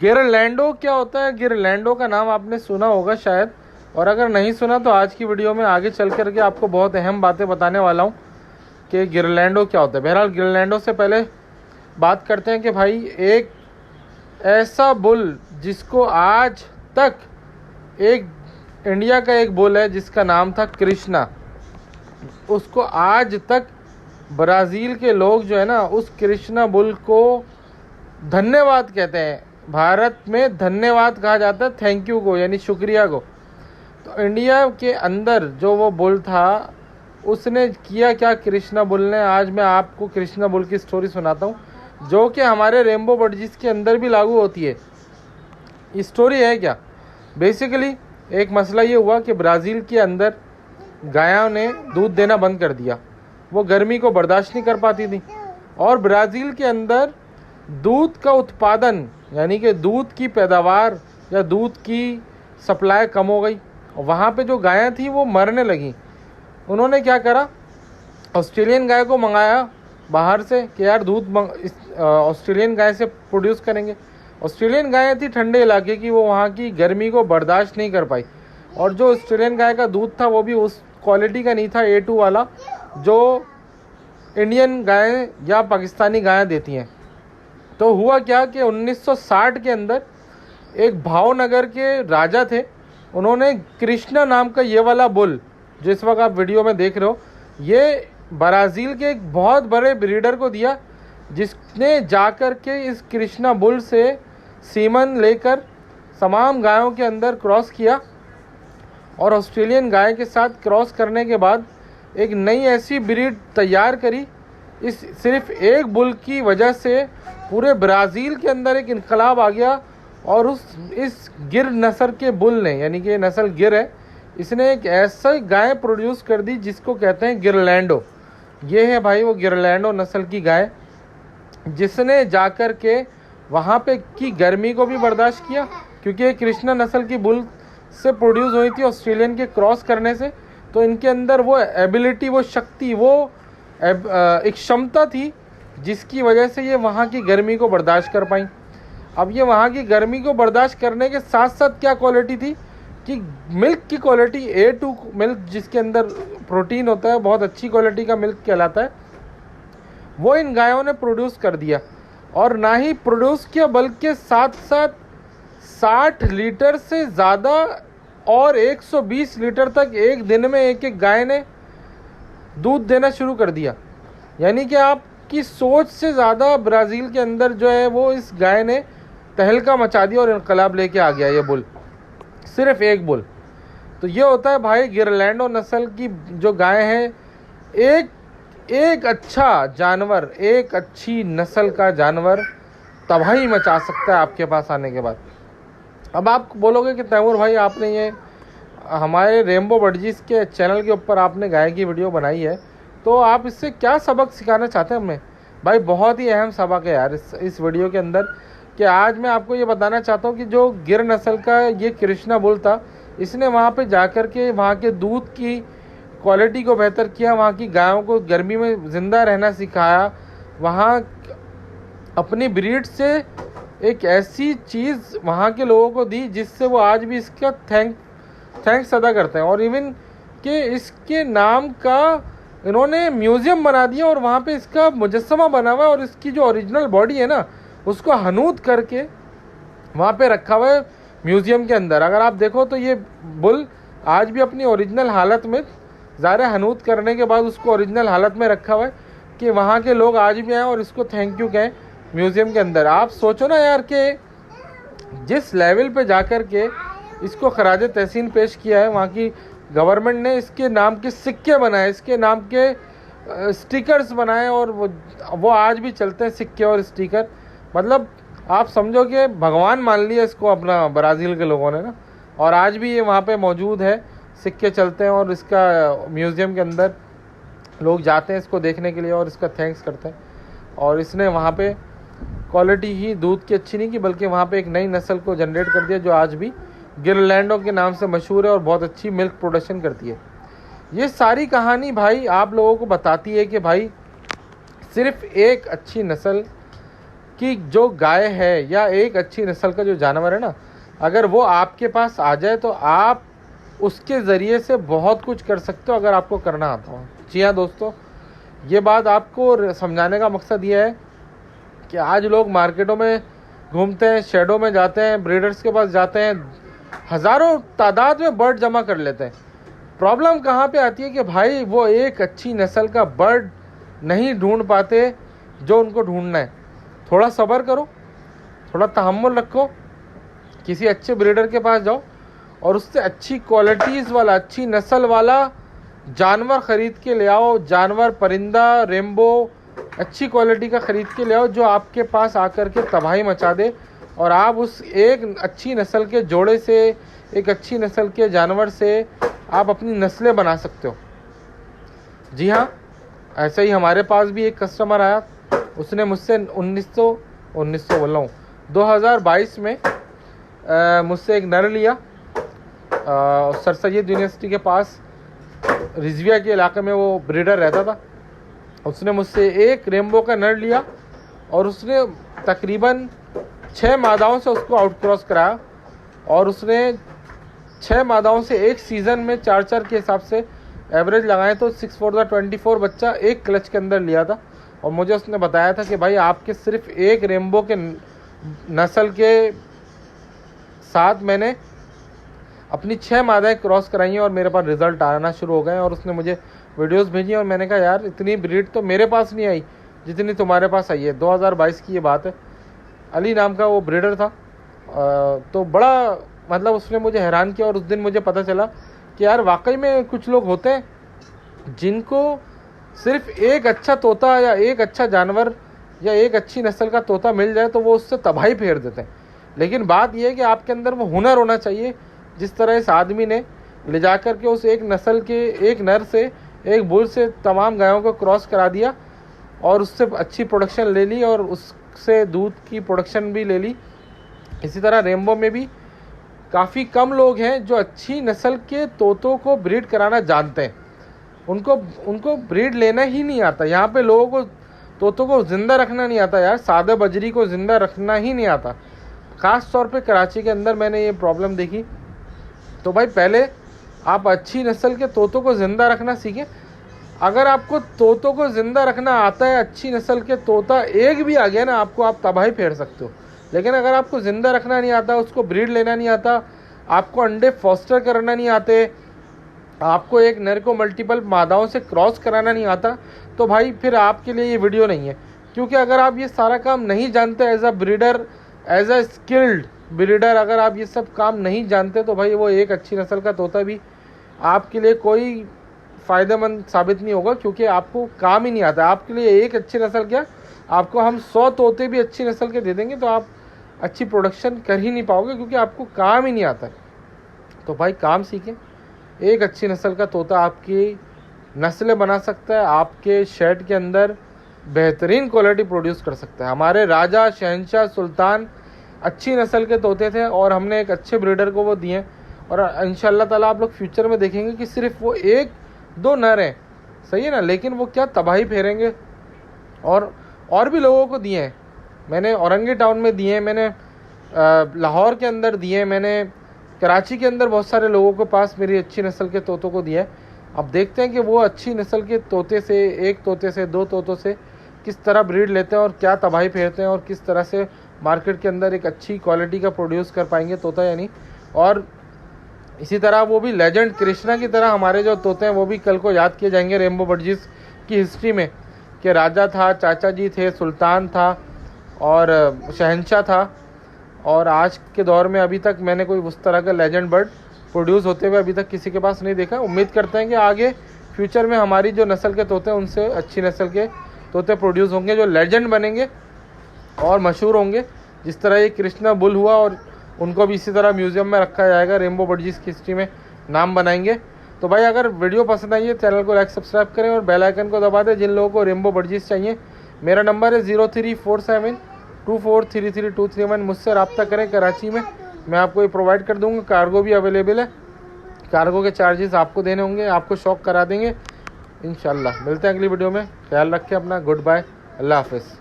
गिरलैंडो क्या होता है? गिरलैंडो का नाम आपने सुना होगा शायद, और अगर नहीं सुना तो आज की वीडियो में आगे चल करके आपको बहुत अहम बातें बताने वाला हूँ कि गिरलैंडो क्या होता है। बहरहाल गिरलैंडो से पहले बात करते हैं कि भाई एक ऐसा बुल जिसको आज तक एक इंडिया का एक बुल है जिसका नाम था कृष्णा, उसको आज तक ब्राज़ील के लोग जो है ना उस कृष्णा बुल को धन्यवाद कहते हैं। भारत में धन्यवाद कहा जाता है थैंक यू को, यानी शुक्रिया को। तो इंडिया के अंदर जो वो बुल था उसने किया क्या कृष्णा बुल ने, आज मैं आपको कृष्णा बुल की स्टोरी सुनाता हूँ जो कि हमारे रेनबो बर्डीज के अंदर भी लागू होती है। स्टोरी है क्या, बेसिकली एक मसला ये हुआ कि ब्राज़ील के अंदर गायों ने दूध देना बंद कर दिया, वो गर्मी को बर्दाश्त नहीं कर पाती थी, और ब्राज़ील के अंदर दूध का उत्पादन यानी कि दूध की पैदावार या दूध की सप्लाई कम हो गई। वहाँ पे जो गायें थी वो मरने लगी। उन्होंने क्या करा, ऑस्ट्रेलियन गाय को मंगाया बाहर से कि यार दूध ऑस्ट्रेलियन गाय से प्रोड्यूस करेंगे। ऑस्ट्रेलियन गाय थी ठंडे इलाके की, वो वहाँ की गर्मी को बर्दाश्त नहीं कर पाई, और जो ऑस्ट्रेलियन गाय का दूध था वो भी उस क्वालिटी का नहीं था A2 वाला जो इंडियन गायें या पाकिस्तानी गायें देती हैं। तो हुआ क्या कि 1960 के अंदर एक भावनगर के राजा थे, उन्होंने कृष्णा नाम का ये वाला बुल जो इस वक्त आप वीडियो में देख रहे हो, ये ब्राज़ील के एक बहुत बड़े ब्रीडर को दिया, जिसने जाकर के इस कृष्णा बुल से सीमन लेकर तमाम गायों के अंदर क्रॉस किया, और ऑस्ट्रेलियन गाय के साथ क्रॉस करने के बाद एक नई ऐसी ब्रीड तैयार करी। इस सिर्फ एक बुल की वजह से पूरे ब्राज़ील के अंदर एक इनकलाब आ गया, और इस गिर नस्ल के बुल ने, यानी कि नस्ल गिर है, इसने एक ऐसा गाय प्रोड्यूस कर दी जिसको कहते हैं गिरलैंडो। ये है भाई वो गिरलैंडो नस्ल की गाय, जिसने जाकर के वहाँ पे की गर्मी को भी बर्दाश्त किया, क्योंकि ये कृष्णा नस्ल की बुल से प्रोड्यूस हुई थी ऑस्ट्रेलियन के क्रॉस करने से। तो इनके अंदर वो एबिलिटी, वो शक्ति, वो एक क्षमता थी जिसकी वजह से ये वहाँ की गर्मी को बर्दाश्त कर पाई। अब ये वहाँ की गर्मी को बर्दाश्त करने के साथ साथ क्या क्वालिटी थी कि मिल्क की क्वालिटी A2 मिल्क, जिसके अंदर प्रोटीन होता है, बहुत अच्छी क्वालिटी का मिल्क कहलाता है, वो इन गायों ने प्रोड्यूस कर दिया। और ना ही प्रोड्यूस किया बल्कि साथ साथ 60 लीटर से ज़्यादा और 120 लीटर तक एक दिन में एक एक गाय ने दूध देना शुरू कर दिया। यानी कि आपकी सोच से ज़्यादा ब्राज़ील के अंदर जो है वो इस गाय ने तहलका मचा दिया और इनकलाब लेके आ गया ये बुल, सिर्फ एक बुल। तो ये होता है भाई गिरलैंडो नस्ल की जो गाय है, एक अच्छा जानवर, एक अच्छी नस्ल का जानवर तबाही मचा सकता है आपके पास आने के बाद। अब आप बोलोगे कि तैमूर भाई आपने ये हमारे रेनबो बर्डीज के चैनल के ऊपर आपने गाय की वीडियो बनाई है, तो आप इससे क्या सबक सिखाना चाहते हैं हमें? भाई बहुत ही अहम सबक है यार इस वीडियो के अंदर, कि आज मैं आपको ये बताना चाहता हूँ कि जो गिर नस्ल का ये कृष्णा बुल था, इसने वहाँ पे जाकर के वहाँ के दूध की क्वालिटी को बेहतर किया, वहाँ की गायों को गर्मी में ज़िंदा रहना सिखाया, वहाँ अपनी ब्रीड से एक ऐसी चीज़ वहाँ के लोगों को दी जिससे वो आज भी इसका थैंक्स अदा करते हैं। और इवन कि इसके नाम का इन्होंने म्यूज़ियम बना दिया और वहाँ पे इसका मुजस्समा बना हुआ है, और इसकी जो ओरिजिनल बॉडी है ना उसको हनूत करके वहाँ पे रखा हुआ है म्यूज़ियम के अंदर। अगर आप देखो तो ये बुल आज भी अपनी ओरिजिनल हालत में, ज़ाहिर हनूत करने के बाद उसको ओरिजिनल हालत में रखा हुआ है कि वहाँ के लोग आज भी आएँ और इसको थैंक यू कहें म्यूज़ियम के अंदर। आप सोचो ना यार कि जिस लेवल पे जाकर के इसको खराज तहसीन पेश किया है, वहाँ की गवर्नमेंट ने इसके नाम के सिक्के बनाए, इसके नाम के स्टिकर्स बनाए, और वो आज भी चलते हैं सिक्के और स्टिकर। मतलब आप समझो कि भगवान मान लिया इसको अपना ब्राज़ील के लोगों ने ना, और आज भी ये वहाँ पे मौजूद है, सिक्के चलते हैं, और इसका म्यूज़ियम के अंदर लोग जाते हैं इसको देखने के लिए और इसका थैंक्स करते हैं। और इसने वहाँ पे क्वालिटी ही दूध की अच्छी नहीं की, बल्कि वहाँ पे एक नई नस्ल को जनरेट कर दिया जो आज भी गिरलैंडो के नाम से मशहूर है और बहुत अच्छी मिल्क प्रोडक्शन करती है। ये सारी कहानी भाई आप लोगों को बताती है कि भाई सिर्फ एक अच्छी नस्ल कि जो गाय है या एक अच्छी नस्ल का जो जानवर है ना, अगर वो आपके पास आ जाए तो आप उसके ज़रिए से बहुत कुछ कर सकते हो अगर आपको करना आता हो। जी हाँ दोस्तों, ये बात आपको समझाने का मकसद ये है कि आज लोग मार्केटों में घूमते हैं, शेडों में जाते हैं, ब्रीडर्स के पास जाते हैं, हज़ारों तादाद में बर्ड जमा कर लेते हैं। प्रॉब्लम कहाँ पे आती है कि भाई वो एक अच्छी नस्ल का बर्ड नहीं ढूंढ पाते जो उनको ढूंढना है। थोड़ा सब्र करो, थोड़ा तहम्मुल रखो, किसी अच्छे ब्रीडर के पास जाओ और उससे अच्छी क्वालिटीज़ वाला, अच्छी नस्ल वाला जानवर ख़रीद के ले आओ। जानवर, परिंदा, रेम्बो अच्छी क्वालिटी का ख़रीद के ले आओ जो आपके पास आकर के तबाही मचा दे, और आप उस एक अच्छी नस्ल के जोड़े से, एक अच्छी नस्ल के जानवर से आप अपनी नस्लें बना सकते हो। जी हाँ, ऐसे ही हमारे पास भी एक कस्टमर आया, उसने मुझसे 2022 में मुझसे एक नर लिया। सर सैयद यूनिवर्सिटी के पास रिजविया के इलाके में वो ब्रीडर रहता था। उसने मुझसे एक रेम्बो का नर लिया और उसने तकरीबन 6 मादाओं से उसको आउट क्रॉस कराया, और उसने 6 मादाओं से एक सीज़न में 4-4 के हिसाब से एवरेज लगाए तो 6 for the 24 बच्चा एक क्लच के अंदर लिया था। और मुझे उसने बताया था कि भाई आपके सिर्फ एक रेम्बो के नस्ल के साथ मैंने अपनी 6 मादाएँ क्रॉस कराई हैं और मेरे पास रिज़ल्ट आना शुरू हो गए। और उसने मुझे वीडियोस भेजी और मैंने कहा यार इतनी ब्रीड तो मेरे पास नहीं आई जितनी तुम्हारे पास आई है। 2022 की ये बात है। अली नाम का वो ब्रीडर था। तो बड़ा मतलब उसने मुझे हैरान किया, और उस दिन मुझे पता चला कि यार वाकई में कुछ लोग होते हैं जिनको सिर्फ एक अच्छा तोता या एक अच्छा जानवर या एक अच्छी नस्ल का तोता मिल जाए तो वो उससे तबाही फेर देते हैं। लेकिन बात यह है कि आपके अंदर वो हुनर होना चाहिए। जिस तरह इस आदमी ने ले जा कर के उस एक नस्ल के एक नर से, एक बुल से तमाम गायों को क्रॉस करा दिया और उससे अच्छी प्रोडक्शन ले ली और उससे दूध की प्रोडक्शन भी ले ली। इसी तरह रेम्बो में भी काफ़ी कम लोग हैं जो अच्छी नस्ल के तोतों को ब्रीड कराना जानते हैं। उनको ब्रीड लेना ही नहीं आता। यहाँ पे लोगों को तोतों को ज़िंदा रखना नहीं आता यार, सादे बजरी को ज़िंदा रखना ही नहीं आता। ख़ास तौर पे कराची के अंदर मैंने ये प्रॉब्लम देखी। तो भाई पहले आप अच्छी नस्ल के तोतों को ज़िंदा रखना सीखें। अगर आपको तोतों को ज़िंदा रखना आता है, अच्छी नस्ल के तोता एक भी आ गया ना आपको, आप तबाही फेर सकते हो। लेकिन अगर आपको ज़िंदा रखना नहीं आता, उसको ब्रीड लेना नहीं आता, आपको अंडे फॉस्टर करना नहीं आते, आपको एक नर को मल्टीपल मादाओं से क्रॉस कराना नहीं आता, तो भाई फिर आपके लिए ये वीडियो नहीं है। क्योंकि अगर आप ये सारा काम नहीं जानते as a breeder, as a skilled breeder, अगर आप ये सब काम नहीं जानते तो भाई वो एक अच्छी नस्ल का तोता भी आपके लिए कोई फ़ायदेमंद साबित नहीं होगा, क्योंकि आपको काम ही नहीं आता। आपके लिए एक अच्छी नस्ल क्या, आपको हम 100 तोते भी अच्छी नस्ल के दे देंगे तो आप अच्छी प्रोडक्शन कर ही नहीं पाओगे, क्योंकि आपको काम ही नहीं आता। तो भाई काम सीखें। एक अच्छी नस्ल का तोता आपकी नस्लें बना सकता है, आपके शेड के अंदर बेहतरीन क्वालिटी प्रोड्यूस कर सकता है। हमारे राजा, शहंशाह, सुल्तान अच्छी नस्ल के तोते थे और हमने एक अच्छे ब्रीडर को वो दिए, और इंशाअल्लाह ताला आप लोग फ्यूचर में देखेंगे कि सिर्फ वो 1-2 नर हैं, सही है ना, लेकिन वो क्या तबाही फेरेंगे। और भी लोगों को दिए हैं मैंने, औरंगी टाउन में दिए हैं मैंने, लाहौर के अंदर दिए हैं मैंने, कराची के अंदर बहुत सारे लोगों के पास मेरी अच्छी नस्ल के तोतों को दिया है। अब देखते हैं कि वो अच्छी नस्ल के तोते से, एक तोते से, 2 तोतों से किस तरह ब्रीड लेते हैं और क्या तबाही फेरते हैं, और किस तरह से मार्केट के अंदर एक अच्छी क्वालिटी का प्रोड्यूस कर पाएंगे तोता यानी। और इसी तरह वो भी लेजेंड कृष्णा की तरह हमारे जो तोते हैं वो भी कल को याद किए जाएंगे रेम्बो बर्डजीज की हिस्ट्री में, कि राजा था, चाचा जी थे, सुल्तान था और शहंशाह था। और आज के दौर में अभी तक मैंने कोई उस तरह का लेजेंड बर्ड प्रोड्यूस होते हुए अभी तक किसी के पास नहीं देखा। उम्मीद करते हैं कि आगे फ्यूचर में हमारी जो नस्ल के तोते हैं उनसे अच्छी नस्ल के तोते प्रोड्यूस होंगे जो लेजेंड बनेंगे और मशहूर होंगे। जिस तरह ये कृष्णा बुल हुआ, और उनको भी इसी तरह म्यूज़ियम में रखा जाएगा, रेम्बो बर्डजीज की हिस्ट्री में नाम बनाएंगे। तो भाई अगर वीडियो पसंद आई है चैनल को लाइक सब्सक्राइब करें और बेल आइकन को दबा दें। जिन लोगों को रेम्बो बर्डजीज चाहिए, मेरा नंबर है 0347243331, मुझसे रब्ता करें। कराची में मैं आपको ये प्रोवाइड कर दूँगा। कार्गो भी अवेलेबल है, कार्गो के चार्जेस आपको देने होंगे, आपको शॉक करा देंगे इंशाल्लाह। मिलते हैं अगली वीडियो में, ख्याल रखें अपना। गुड बाय, अल्लाह हाफ़िज़।